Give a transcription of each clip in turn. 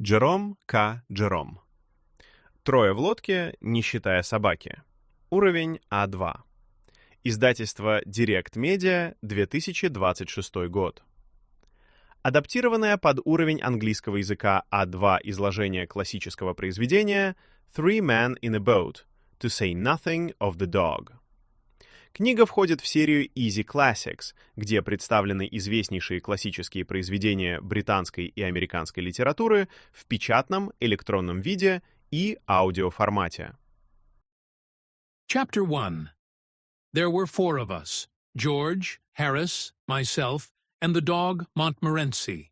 Джером К. Джером. «Трое в лодке, не считая собаки». Уровень А2. Издательство Direct Media, 2026 год. Адаптированное под уровень английского языка А2 изложение классического произведения «Three Men in a Boat», to say nothing of the dog. Книга входит в серию Easy Classics, где представлены известнейшие классические произведения британской и американской литературы в печатном, электронном виде и аудиоформате. Chapter 1. There were four of us: George, Harris, myself, and the dog Montmorency.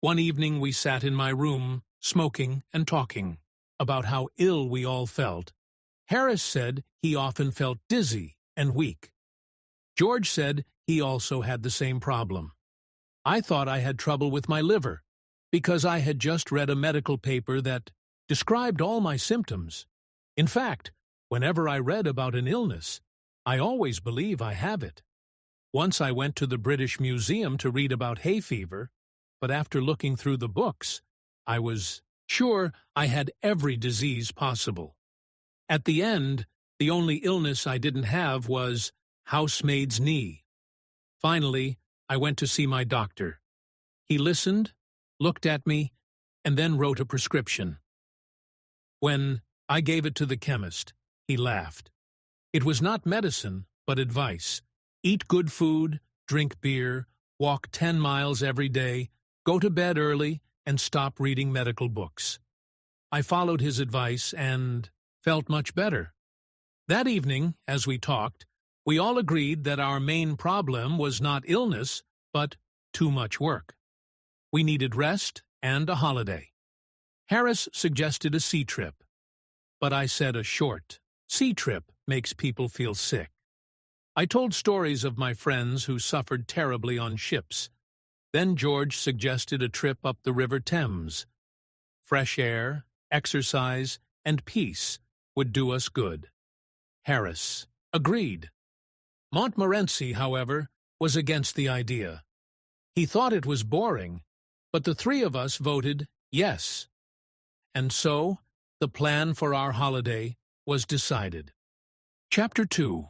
One evening we sat in my room, smoking and talking, about how ill we all felt. Harris said he often felt dizzy and weak. George said he also had the same problem. I thought I had trouble with my liver, because I had just read a medical paper that described all my symptoms. In fact, whenever I read about an illness, I always believe I have it. Once I went to the British Museum to read about hay fever, but after looking through the books, I was sure I had every disease possible. At the end, the only illness I didn't have was housemaid's knee. Finally, I went to see my doctor. He listened, looked at me, and then wrote a prescription. When I gave it to the chemist, he laughed. It was not medicine, but advice. Eat good food, drink beer, walk 10 miles every day, go to bed early, and stop reading medical books. I followed his advice and felt much better. That evening, as we talked, we all agreed that our main problem was not illness, but too much work. We needed rest and a holiday. Harris suggested a sea trip, but I said a short sea trip makes people feel sick. I told stories of my friends who suffered terribly on ships. Then George suggested a trip up the River Thames. Fresh air, exercise, and peace would do us good. Harris agreed. Montmorency, however, was against the idea. He thought it was boring, but the three of us voted yes. And so, the plan for our holiday was decided. Chapter 2.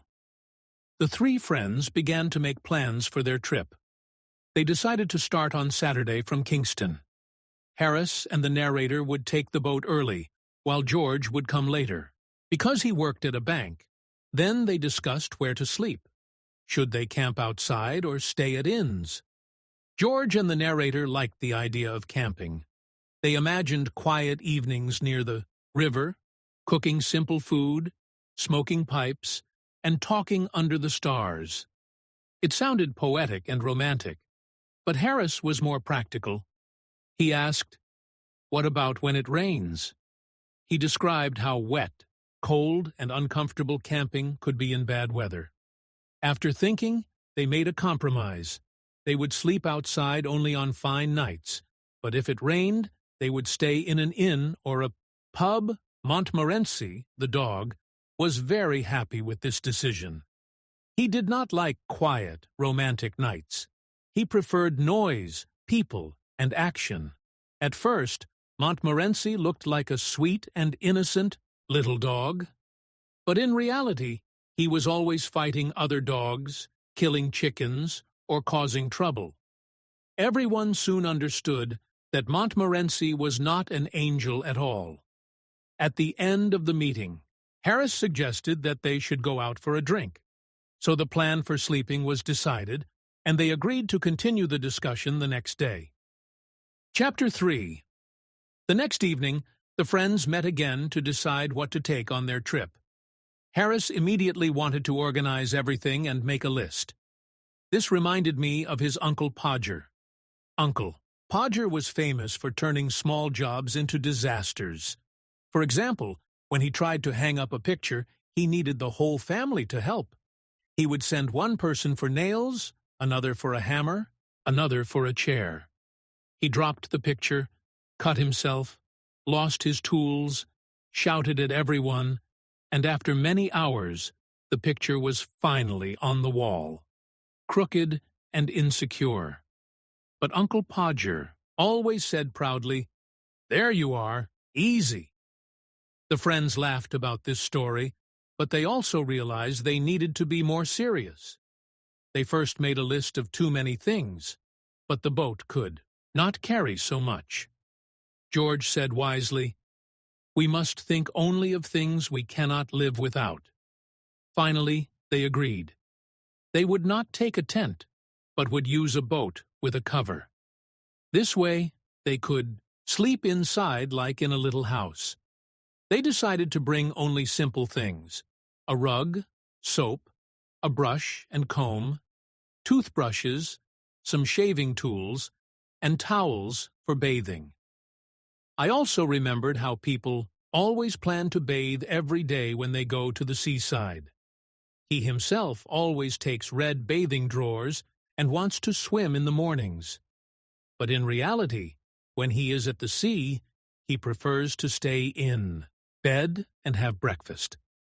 The three friends began to make plans for their trip. They decided to start on Saturday from Kingston. Harris and the narrator would take the boat early, while George would come later, because he worked at a bank. Then they discussed where to sleep. Should they camp outside or stay at inns? George and the narrator liked the idea of camping. They imagined quiet evenings near the river, cooking simple food, smoking pipes, and talking under the stars. It sounded poetic and romantic, but Harris was more practical. He asked, "What about when it rains?" He described how wet, cold, and uncomfortable camping could be in bad weather. After thinking, they made a compromise. They would sleep outside only on fine nights, but if it rained, they would stay in an inn or a pub. Montmorency, the dog, was very happy with this decision. He did not like quiet, romantic nights. He preferred noise, people, and action. At first, Montmorency looked like a sweet and innocent little dog. But in reality, he was always fighting other dogs, killing chickens, or causing trouble. Everyone soon understood that Montmorency was not an angel at all. At the end of the meeting, Harris suggested that they should go out for a drink. So the plan for sleeping was decided, and they agreed to continue the discussion the next day. Chapter 3. The next evening, the friends met again to decide what to take on their trip. Harris immediately wanted to organize everything and make a list. This reminded me of his Uncle Podger. Uncle Podger was famous for turning small jobs into disasters. For example, when he tried to hang up a picture, he needed the whole family to help. He would send one person for nails, another for a hammer, another for a chair. He dropped the picture, cut himself, lost his tools, shouted at everyone, and after many hours, the picture was finally on the wall, crooked and insecure. But Uncle Podger always said proudly, There you are. Easy. The friends laughed about this story, but they also realized they needed to be more serious. They first made a list of too many things, but the boat could not carry so much. George said wisely, "We must think only of things we cannot live without." Finally, they agreed. They would not take a tent, but would use a boat with a cover. This way, they could sleep inside like in a little house. They decided to bring only simple things: a rug, soap, a brush and comb, toothbrushes, some shaving tools, and towels for bathing. I also remembered how people always plan to bathe every day when they go to the seaside. He himself always takes red bathing drawers and wants to swim in the mornings. But in reality, when he is at the sea, he prefers to stay in bed and have breakfast.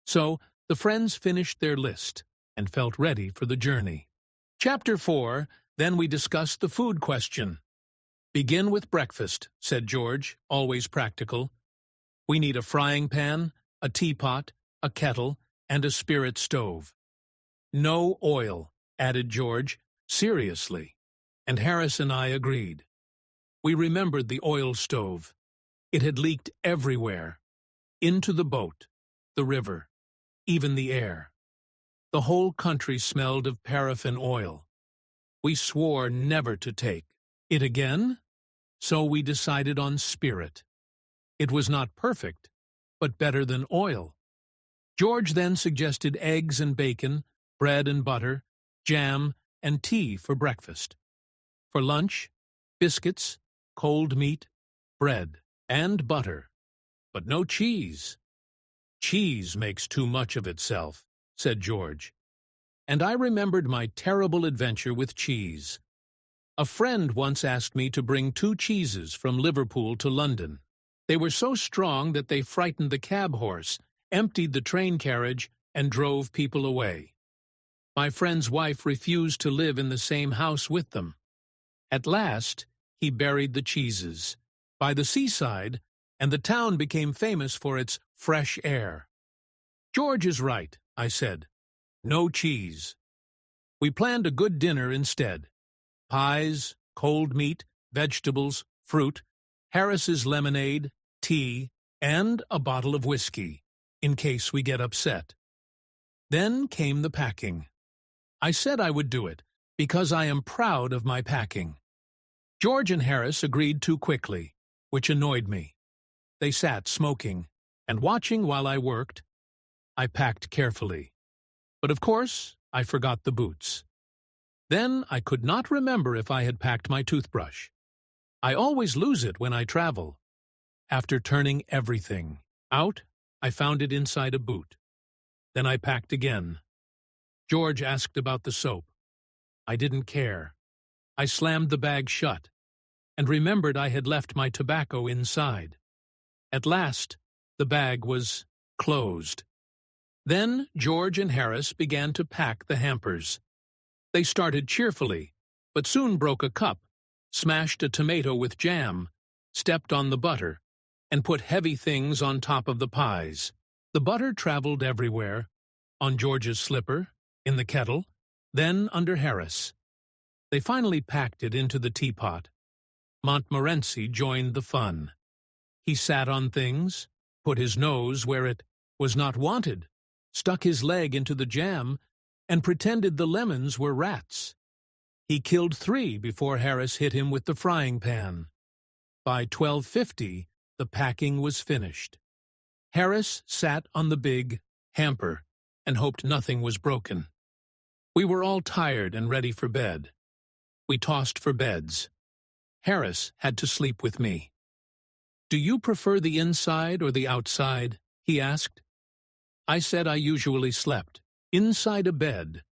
So the friends finished their list and felt ready for the journey. Chapter 4, then we discussed the food question. "Begin with breakfast," said George, always practical. "We need a frying pan, a teapot, a kettle, and a spirit stove." "No oil," added George, seriously, and Harris and I agreed. We remembered the oil stove. It had leaked everywhere, into the boat, the river, even the air. The whole country smelled of paraffin oil. We swore never to take it again, so we decided on spirit. It was not perfect, but better than oil. George then suggested eggs and bacon, bread and butter, jam, and tea for breakfast. For lunch, biscuits, cold meat, bread, and butter, but no cheese. "Cheese makes too much of itself," said George. And I remembered my terrible adventure with cheese. A friend once asked me to bring 2 cheeses from Liverpool to London. They were so strong that they frightened the cab horse, emptied the train carriage, and drove people away. My friend's wife refused to live in the same house with them. At last, he buried the cheeses by the seaside, and the town became famous for its fresh air. "George is right," I said. "No cheese." We planned a good dinner instead. Pies, cold meat, vegetables, fruit, Harris's lemonade, tea, and a bottle of whiskey, in case we get upset. Then came the packing. I said I would do it, because I am proud of my packing. George and Harris agreed too quickly, which annoyed me. They sat smoking and watching while I worked. I packed carefully. But of course, I forgot the boots. Then I could not remember if I had packed my toothbrush. I always lose it when I travel. After turning everything out, I found it inside a boot. Then I packed again. George asked about the soap. I didn't care. I slammed the bag shut and remembered I had left my tobacco inside. At last, the bag was closed. Then George and Harris began to pack the hampers. They started cheerfully, but soon broke a cup, smashed a tomato with jam, stepped on the butter, and put heavy things on top of the pies. The butter traveled everywhere, on George's slipper, in the kettle, then under Harris. They finally packed it into the teapot. Montmorency joined the fun. He sat on things, put his nose where it was not wanted, stuck his leg into the jam, and pretended the lemons were rats. He killed 3 before Harris hit him with the frying pan. By 12:50, the packing was finished. Harris sat on the big hamper and hoped nothing was broken. We were all tired and ready for bed. We tossed for beds. Harris had to sleep with me. "Do you prefer the inside or the outside?" he asked. I said I usually slept inside a bed.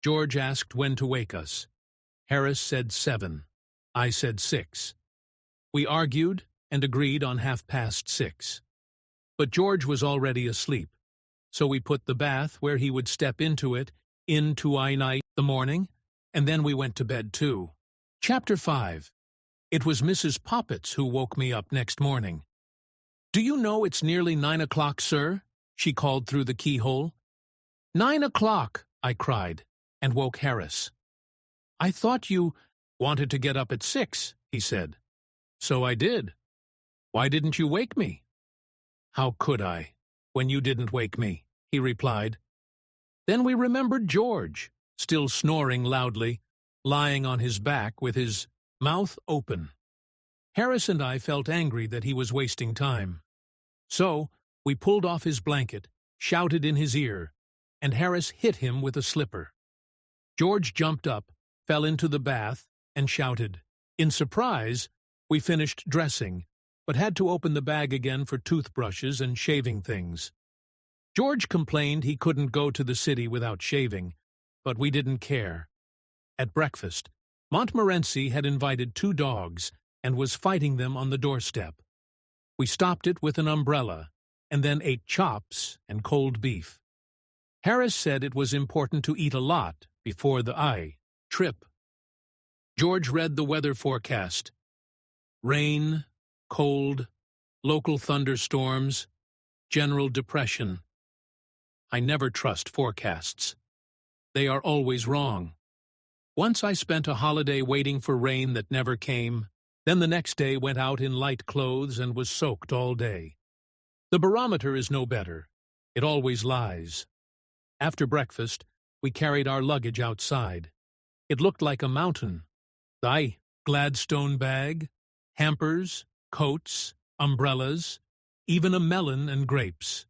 George asked when to wake us. Harris said 7. I said 6. We argued and agreed on 6:30. But George was already asleep, so we put the bath where he would step into it into I night the morning, and then we went to bed too. Chapter 5. It was Mrs. Poppets who woke me up next morning. "Do you know it's nearly 9 o'clock, sir?" she called through the keyhole. "9 o'clock," I cried, and woke Harris. "I thought you wanted to get up at 6, he said. "So I did. Why didn't you wake me?" "How could I, when you didn't wake me?" he replied. Then we remembered George, still snoring loudly, lying on his back with his mouth open. Harris and I felt angry that he was wasting time. So we pulled off his blanket, shouted in his ear, and Harris hit him with a slipper. George jumped up, fell into the bath, and shouted. In surprise, we finished dressing, but had to open the bag again for toothbrushes and shaving things. George complained he couldn't go to the city without shaving, but we didn't care. At breakfast, Montmorency had invited 2 dogs and was fighting them on the doorstep. We stopped it with an umbrella, and then ate chops and cold beef. Harris said it was important to eat a lot before the trip. George read the weather forecast. Rain, cold, local thunderstorms, general depression. I never trust forecasts. They are always wrong. Once I spent a holiday waiting for rain that never came, then the next day went out in light clothes and was soaked all day. The barometer is no better. It always lies. After breakfast, we carried our luggage outside. It looked like a mountain. The Gladstone bag, hampers, coats, umbrellas, even a melon and grapes.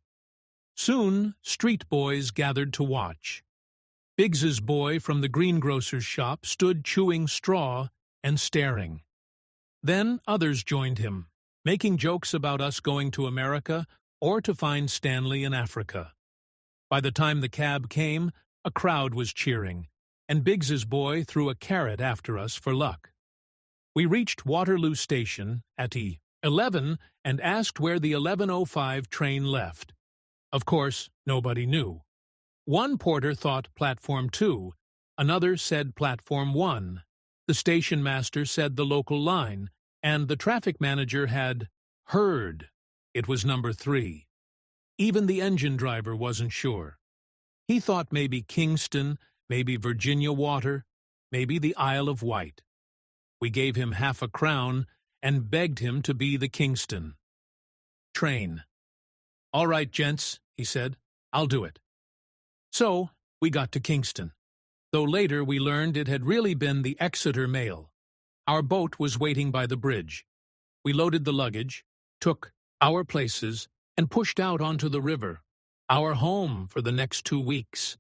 Soon, street boys gathered to watch. Biggs's boy from the greengrocer's shop stood chewing straw and staring. Then others joined him, making jokes about us going to America or to find Stanley in Africa. By the time the cab came, a crowd was cheering, and Biggs's boy threw a carrot after us for luck. We reached Waterloo Station at 11 and asked where the 11:05 train left. Of course, nobody knew. One porter thought Platform 2, another said Platform 1, the station master said the local line, and the traffic manager had heard it was number 3. Even the engine driver wasn't sure. He thought maybe Kingston, maybe Virginia Water, maybe the Isle of Wight. We gave him half a crown and begged him to be the Kingston train. "All right, gents," he said, "I'll do it." So we got to Kingston, though later we learned it had really been the Exeter mail. Our boat was waiting by the bridge. We loaded the luggage, took our places, and pushed out onto the river, our home for the next 2 weeks.